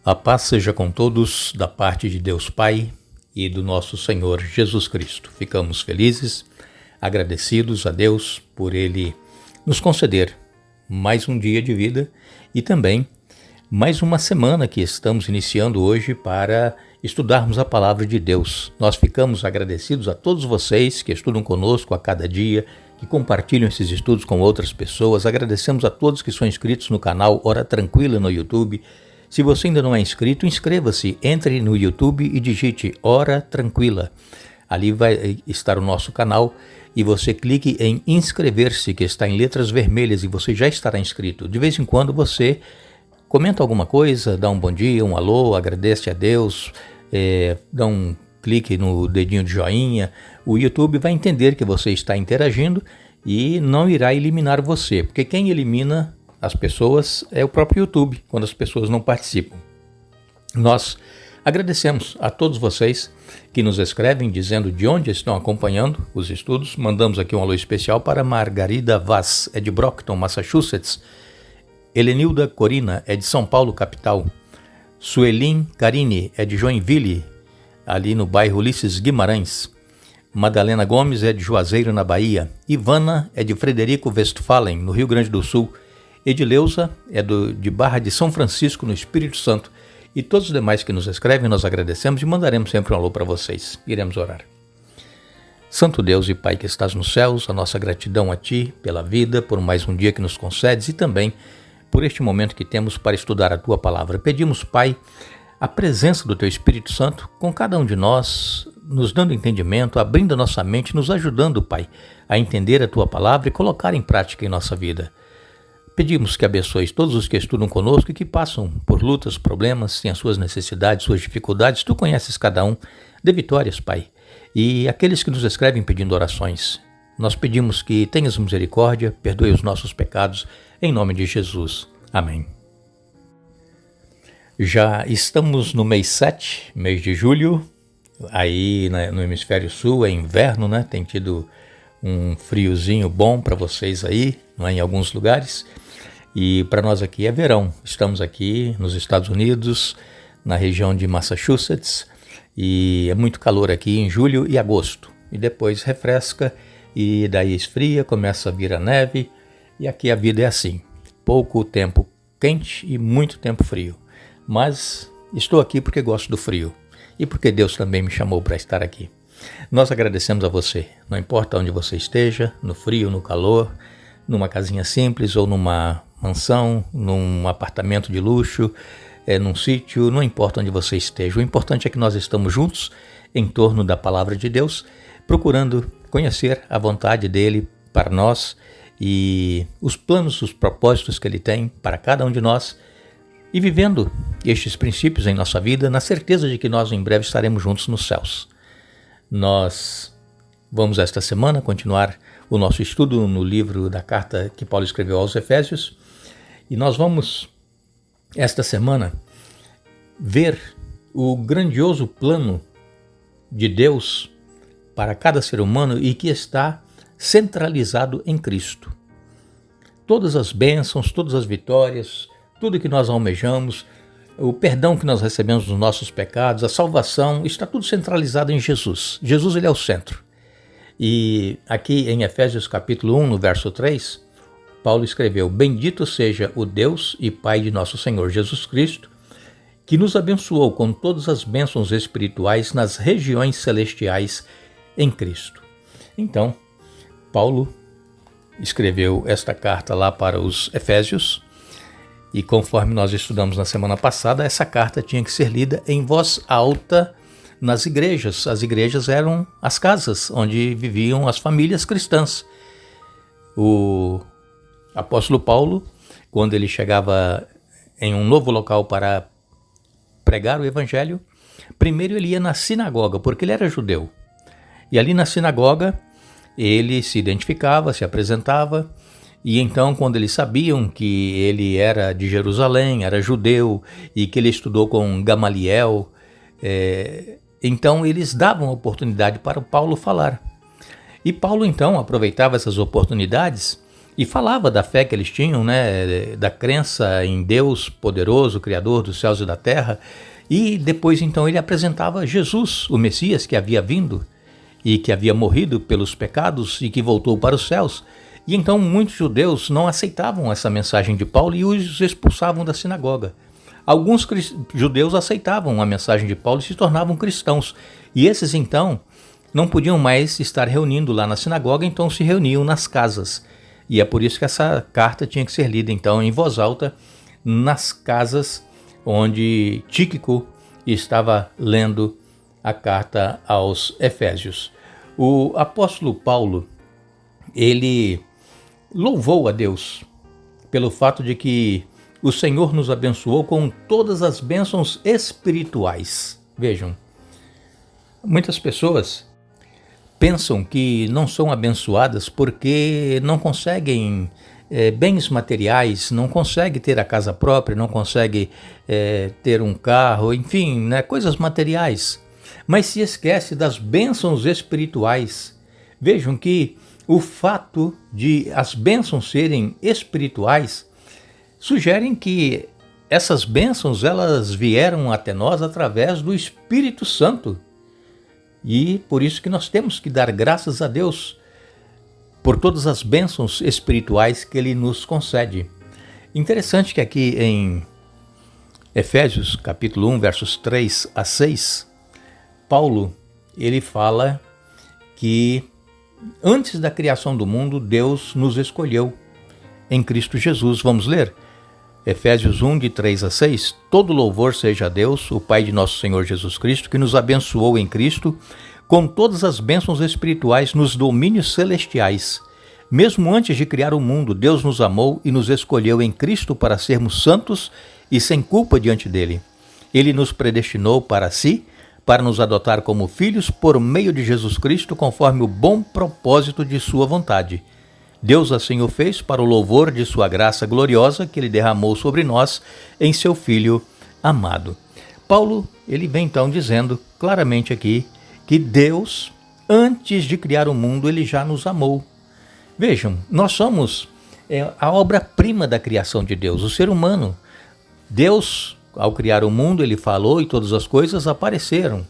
A paz seja com todos, da parte de Deus Pai e do nosso Senhor Jesus Cristo. Ficamos felizes, agradecidos a Deus por Ele nos conceder mais um dia de vida e também mais uma semana que estamos iniciando hoje para estudarmos a Palavra de Deus. Nós ficamos agradecidos a todos vocês que estudam conosco a cada dia, que compartilham esses estudos com outras pessoas. Agradecemos a todos que são inscritos no canal Hora Tranquila no YouTube. Se você ainda não é inscrito, inscreva-se, entre no YouTube e digite Hora Tranquila. Ali vai estar o nosso canal e você clique em inscrever-se, que está em letras vermelhas, e você já estará inscrito. De vez em quando você comenta alguma coisa, dá um bom dia, um alô, agradece a Deus, dá um clique no dedinho de joinha. O YouTube vai entender que você está interagindo e não irá eliminar você, porque quem elimina as pessoas é o próprio YouTube, quando as pessoas não participam. Nós agradecemos a todos vocês que nos escrevem dizendo de onde estão acompanhando os estudos. Mandamos aqui um alô especial para Margarida Vaz, é de Brockton, Massachusetts. Helenilda Corina é de São Paulo, capital. Suelin Carini é de Joinville, ali no bairro Ulisses Guimarães. Madalena Gomes é de Juazeiro, na Bahia. Ivana é de Frederico Westphalen, no Rio Grande do Sul. Edileuza é de Barra de São Francisco, no Espírito Santo. E todos os demais que nos escrevem, nós agradecemos e mandaremos sempre um alô para vocês. Iremos orar. Santo Deus e Pai que estás nos céus, a nossa gratidão a Ti pela vida, por mais um dia que nos concedes e também por este momento que temos para estudar a Tua Palavra. Pedimos, Pai, a presença do Teu Espírito Santo com cada um de nós, nos dando entendimento, abrindo a nossa mente, nos ajudando, Pai, a entender a Tua Palavra e colocar em prática em nossa vida. Pedimos que abençoes todos os que estudam conosco e que passam por lutas, problemas, têm as suas necessidades, suas dificuldades. Tu conheces cada um. Dê vitórias, Pai. E aqueles que nos escrevem pedindo orações, nós pedimos que tenhas misericórdia, perdoe os nossos pecados, em nome de Jesus. Amém. Já estamos no mês 7, mês de julho. Aí no hemisfério sul é inverno, né? Tem tido um friozinho bom para vocês aí, não é? Em alguns lugares. E para nós aqui é verão. Estamos aqui nos Estados Unidos, na região de Massachusetts, e é muito calor aqui em julho e agosto. E depois refresca e daí esfria, começa a vir a neve, e aqui a vida é assim. Pouco tempo quente e muito tempo frio. Mas estou aqui porque gosto do frio e porque Deus também me chamou para estar aqui. Nós agradecemos a você, não importa onde você esteja, no frio, no calor, numa casinha simples ou numa mansão, num apartamento de luxo, num sítio, não importa onde você esteja. O importante é que nós estamos juntos em torno da Palavra de Deus, procurando conhecer a vontade dEle para nós e os planos, os propósitos que Ele tem para cada um de nós e vivendo estes princípios em nossa vida, na certeza de que nós em breve estaremos juntos nos céus. Nós vamos esta semana continuar o nosso estudo no livro da carta que Paulo escreveu aos Efésios e nós vamos esta semana ver o grandioso plano de Deus para cada ser humano e que está centralizado em Cristo. Todas as bênçãos, todas as vitórias, tudo que nós almejamos, o perdão que nós recebemos dos nossos pecados, a salvação, está tudo centralizado em Jesus. Jesus, ele é o centro. E aqui em Efésios capítulo 1, no verso 3, Paulo escreveu: Bendito seja o Deus e Pai de nosso Senhor Jesus Cristo, que nos abençoou com todas as bênçãos espirituais nas regiões celestiais em Cristo. Então, Paulo escreveu esta carta lá para os Efésios, e conforme nós estudamos na semana passada, essa carta tinha que ser lida em voz alta nas igrejas. As igrejas eram as casas onde viviam as famílias cristãs. O apóstolo Paulo, quando ele chegava em um novo local para pregar o evangelho, primeiro ele ia na sinagoga, porque ele era judeu. E ali na sinagoga ele se identificava, se apresentava, e então quando eles sabiam que ele era de Jerusalém, era judeu, e que ele estudou com Gamaliel, então eles davam oportunidade para Paulo falar. E Paulo então aproveitava essas oportunidades e falava da fé que eles tinham, né, da crença em Deus poderoso, Criador dos céus e da terra, e depois então ele apresentava Jesus, o Messias que havia vindo e que havia morrido pelos pecados e que voltou para os céus. E então muitos judeus não aceitavam essa mensagem de Paulo e os expulsavam da sinagoga. Alguns judeus aceitavam a mensagem de Paulo e se tornavam cristãos, e esses então não podiam mais estar reunindo lá na sinagoga, então se reuniam nas casas. E é por isso que essa carta tinha que ser lida então em voz alta nas casas onde Tíquico estava lendo a carta aos Efésios. O apóstolo Paulo, ele louvou a Deus pelo fato de que o Senhor nos abençoou com todas as bênçãos espirituais. Vejam, muitas pessoas pensam que não são abençoadas porque não conseguem bens materiais, não conseguem ter a casa própria, não conseguem ter um carro, enfim, né, coisas materiais. Mas se esquece das bênçãos espirituais. Vejam que o fato de as bênçãos serem espirituais sugerem que essas bênçãos elas vieram até nós através do Espírito Santo. E por isso que nós temos que dar graças a Deus por todas as bênçãos espirituais que Ele nos concede. Interessante que aqui em Efésios capítulo 1, versos 3 a 6, Paulo ele fala que antes da criação do mundo, Deus nos escolheu em Cristo Jesus. Vamos ler? Efésios 1, de 3 a 6. Todo louvor seja a Deus, o Pai de nosso Senhor Jesus Cristo, que nos abençoou em Cristo com todas as bênçãos espirituais nos domínios celestiais. Mesmo antes de criar o mundo, Deus nos amou e nos escolheu em Cristo para sermos santos e sem culpa diante dele. Ele nos predestinou para si, para nos adotar como filhos por meio de Jesus Cristo, conforme o bom propósito de sua vontade. Deus assim o fez para o louvor de sua graça gloriosa que Ele derramou sobre nós em seu Filho amado. Paulo, ele vem então dizendo claramente aqui que Deus, antes de criar o mundo, Ele já nos amou. Vejam, nós somos a obra-prima da criação de Deus, o ser humano. Deus, ao criar o mundo, Ele falou e todas as coisas apareceram.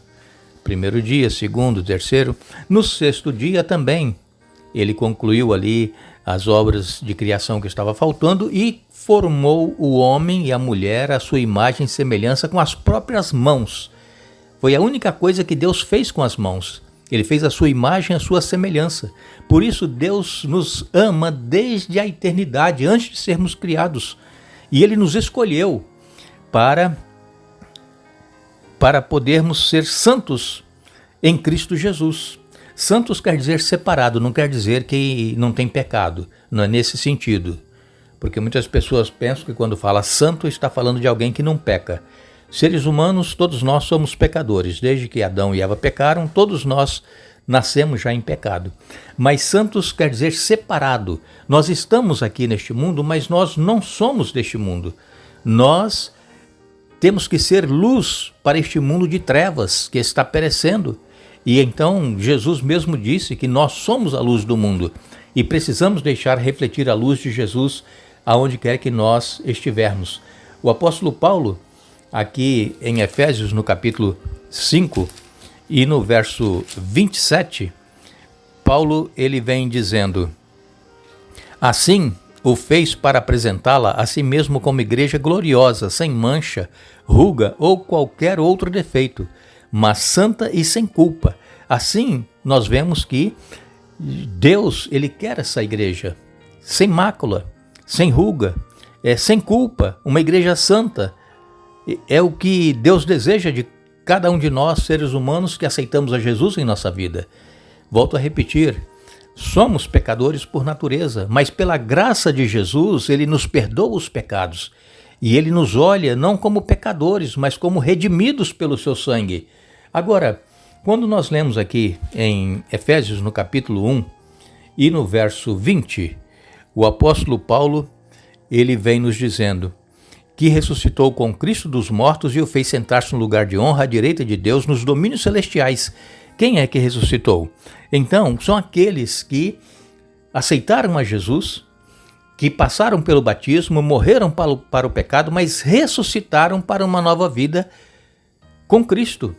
Primeiro dia, segundo, terceiro. No sexto dia também, Ele concluiu ali as obras de criação que estava faltando e formou o homem e a mulher à sua imagem e semelhança com as próprias mãos. Foi a única coisa que Deus fez com as mãos. Ele fez a sua imagem, a sua semelhança. Por isso Deus nos ama desde a eternidade, antes de sermos criados. E Ele nos escolheu para podermos ser santos em Cristo Jesus. Santos quer dizer separado, não quer dizer que não tem pecado, não é nesse sentido. Porque muitas pessoas pensam que quando fala santo está falando de alguém que não peca. Seres humanos, todos nós somos pecadores. Desde que Adão e Eva pecaram, todos nós nascemos já em pecado. Mas santos quer dizer separado. Nós estamos aqui neste mundo, mas nós não somos deste mundo. Nós temos que ser luz para este mundo de trevas que está perecendo. E então Jesus mesmo disse que nós somos a luz do mundo e precisamos deixar refletir a luz de Jesus aonde quer que nós estivermos. O apóstolo Paulo, aqui em Efésios, no capítulo 5 e no verso 27, Paulo ele vem dizendo: assim o fez para apresentá-la a si mesmo como igreja gloriosa, sem mancha, ruga ou qualquer outro defeito, mas santa e sem culpa. Assim, nós vemos que Deus, Ele quer essa igreja sem mácula, sem ruga, sem culpa, uma igreja santa. É o que Deus deseja de cada um de nós, seres humanos, que aceitamos a Jesus em nossa vida. Volto a repetir, somos pecadores por natureza, mas pela graça de Jesus, Ele nos perdoa os pecados. E Ele nos olha não como pecadores, mas como redimidos pelo seu sangue. Agora, quando nós lemos aqui em Efésios, no capítulo 1 e no verso 20, o apóstolo Paulo, ele vem nos dizendo que ressuscitou com Cristo dos mortos e o fez sentar-se no lugar de honra à direita de Deus nos domínios celestiais. Quem é que ressuscitou? Então, são aqueles que aceitaram a Jesus, que passaram pelo batismo, morreram para o pecado, mas ressuscitaram para uma nova vida com Cristo.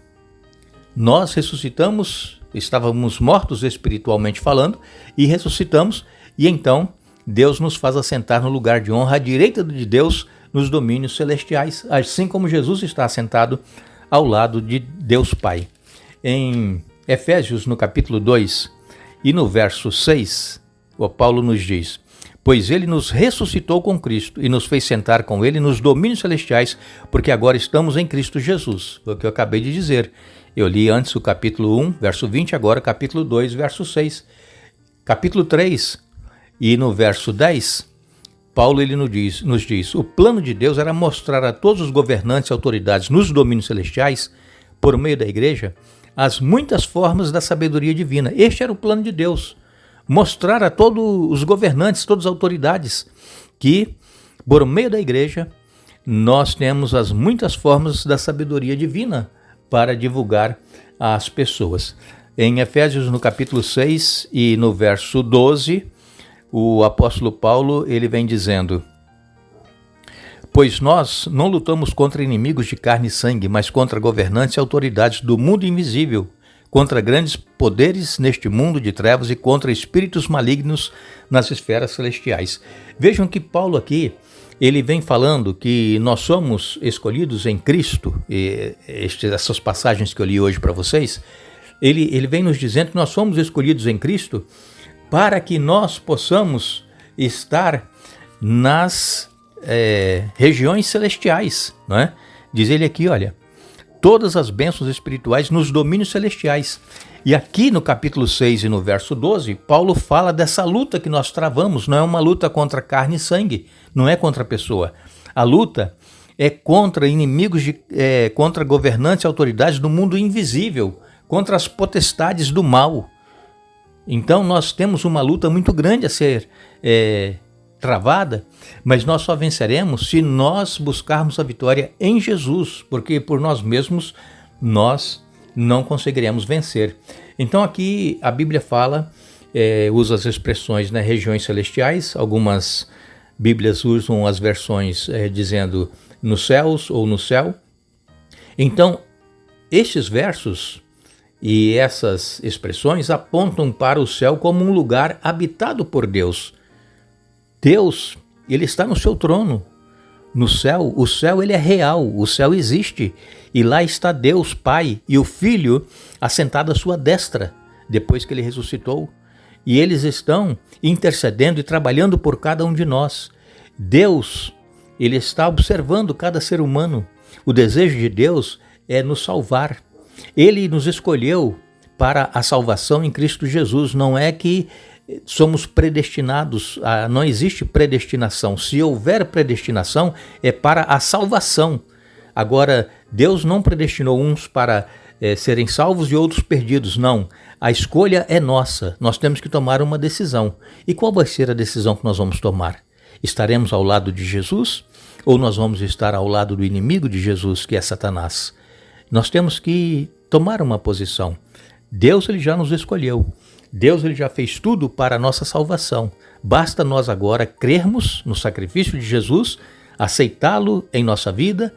Nós ressuscitamos, estávamos mortos espiritualmente falando, e ressuscitamos, e então Deus nos faz assentar no lugar de honra à direita de Deus nos domínios celestiais, assim como Jesus está assentado ao lado de Deus Pai. Em Efésios, no capítulo 2 e no verso 6, o Paulo nos diz: pois ele nos ressuscitou com Cristo e nos fez sentar com ele nos domínios celestiais, porque agora estamos em Cristo Jesus. Foi o que eu acabei de dizer. Eu li antes o capítulo 1, verso 20, agora capítulo 2, verso 6. Capítulo 3 e no verso 10, Paulo ele nos diz: o plano de Deus era mostrar a todos os governantes e autoridades nos domínios celestiais, por meio da igreja, as muitas formas da sabedoria divina. Este era o plano de Deus. Mostrar a todos os governantes, todas as autoridades, que, por meio da igreja, nós temos as muitas formas da sabedoria divina para divulgar às pessoas. Em Efésios, no capítulo 6 e no verso 12, o apóstolo Paulo ele vem dizendo: pois nós não lutamos contra inimigos de carne e sangue, mas contra governantes e autoridades do mundo invisível, contra grandes poderes neste mundo de trevas e contra espíritos malignos nas esferas celestiais. Vejam que Paulo aqui, ele vem falando que nós somos escolhidos em Cristo, e essas passagens que eu li hoje para vocês, ele vem nos dizendo que nós somos escolhidos em Cristo para que nós possamos estar nas regiões celestiais, não é? Diz ele aqui, olha, todas as bênçãos espirituais nos domínios celestiais. E aqui no capítulo 6 e no verso 12, Paulo fala dessa luta que nós travamos. Não é uma luta contra carne e sangue, não é contra a pessoa. A luta é contra inimigos, contra governantes e autoridades do mundo invisível, contra as potestades do mal. Então nós temos uma luta muito grande a ser travada, mas nós só venceremos se nós buscarmos a vitória em Jesus, porque por nós mesmos nós não conseguiremos vencer. Então aqui a Bíblia fala, usa as expressões, né, regiões celestiais. Algumas Bíblias usam as versões dizendo nos céus ou no céu. Então estes versos e essas expressões apontam para o céu como um lugar habitado por Deus. Deus, ele está no seu trono. No céu, o céu ele é real, o céu existe. E lá está Deus Pai e o Filho assentado à sua destra, depois que ele ressuscitou. E eles estão intercedendo e trabalhando por cada um de nós. Deus, ele está observando cada ser humano. O desejo de Deus é nos salvar. Ele nos escolheu para a salvação em Cristo Jesus. Não é que somos predestinados, não existe predestinação. Se houver predestinação, é para a salvação. Agora, Deus não predestinou uns para serem salvos e outros perdidos, não. A escolha é nossa, nós temos que tomar uma decisão. E qual vai ser a decisão que nós vamos tomar? Estaremos ao lado de Jesus ou nós vamos estar ao lado do inimigo de Jesus, que é Satanás? Nós temos que tomar uma posição. Deus ele já nos escolheu. Deus ele já fez tudo para a nossa salvação. Basta nós agora crermos no sacrifício de Jesus, aceitá-lo em nossa vida,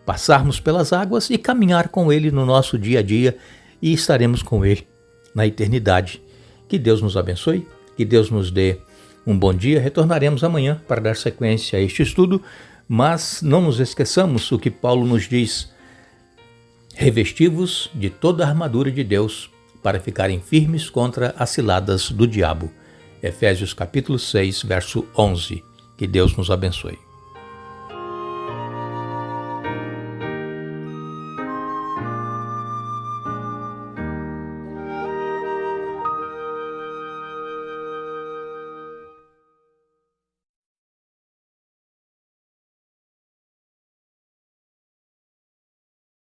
passarmos pelas águas e caminhar com ele no nosso dia a dia e estaremos com ele na eternidade. Que Deus nos abençoe, que Deus nos dê um bom dia. Retornaremos amanhã para dar sequência a este estudo, mas não nos esqueçamos o que Paulo nos diz: revesti-vos de toda a armadura de Deus para ficarem firmes contra as ciladas do diabo. Efésios capítulo 6, verso 11. Que Deus nos abençoe.